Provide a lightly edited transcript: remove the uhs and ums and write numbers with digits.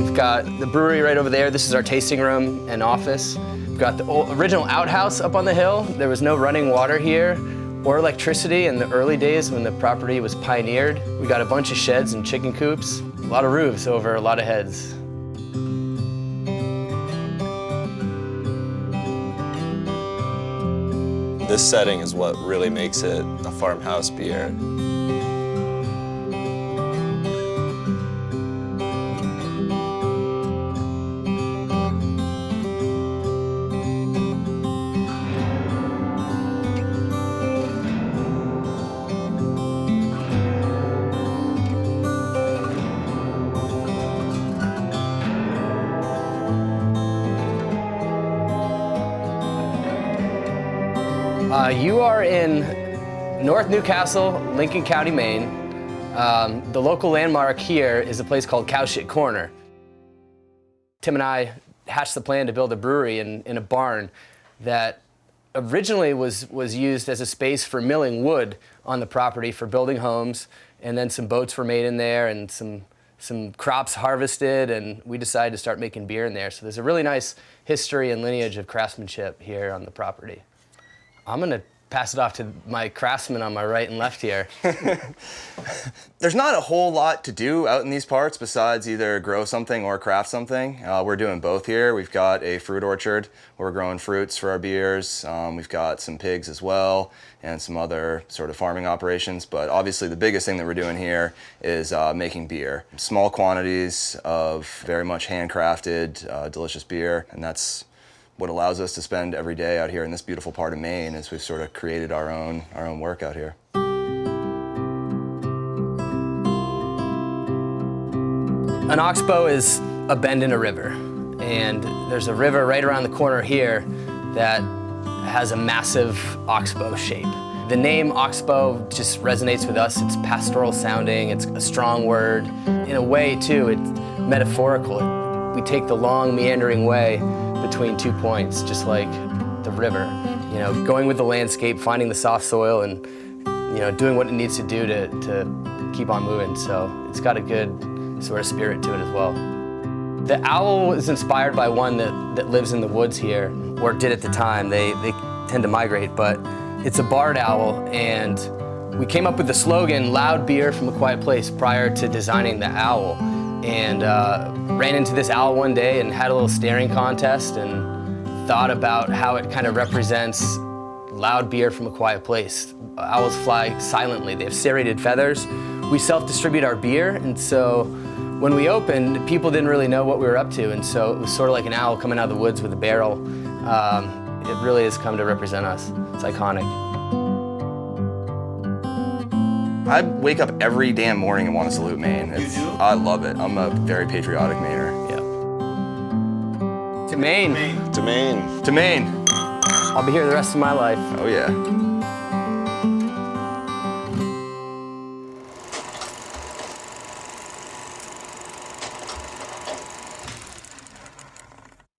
We've got the brewery right over there. This is our tasting room and office. We've got the original outhouse up on the hill. There was no running water here or electricity in the early days when the property was pioneered. We got a bunch of sheds and chicken coops, a lot of roofs over a lot of heads. This setting is what really makes it a farmhouse beer. You are in North Newcastle, Lincoln County, Maine. The local landmark here is a place called Cowshit Corner. Tim and I hatched the plan to build a brewery in a barn that originally was used as a space for milling wood on the property for building homes, and then some boats were made in there and some crops harvested, and we decided to start making beer in there. So there's a really nice history and lineage of craftsmanship here on the property. I'm gonna pass it off to my craftsmen on my right and left here. There's not a whole lot to do out in these parts besides either grow something or craft something. We're doing both here. We've got a fruit orchard where we're growing fruits for our beers. We've got some pigs as well and some other sort of farming operations. But obviously the biggest thing that we're doing here is making beer. Small quantities of very much handcrafted, delicious beer, and that's what allows us to spend every day out here in this beautiful part of Maine is we've sort of created our own work out here. An oxbow is a bend in a river, and there's a river right around the corner here that has a massive oxbow shape. The name Oxbow just resonates with us. It's pastoral sounding, it's a strong word. In a way, too, it's metaphorical. We take the long, meandering way between 2 points, just like the river. You know, going with the landscape, finding the soft soil, and doing what it needs to do to keep on moving. So it's got a good sort of spirit to it as well. The owl is inspired by one that lives in the woods here, or did at the time. They tend to migrate, but it's a barred owl, and we came up with the slogan, "Loud beer from a quiet place," prior to designing the owl. And ran into this owl one day and had a little staring contest and thought about how it kind of represents loud beer from a quiet place. Owls fly silently. They have serrated feathers. We self-distribute our beer, and so when we opened, people didn't really know what we were up to, and so it was sort of like an owl coming out of the woods with a barrel. It really has come to represent us. It's iconic. I wake up every damn morning and want to salute Maine. I love it. I'm a very patriotic Mainer. Yeah. To Maine. To Maine. To Maine. I'll be here the rest of my life. Oh yeah.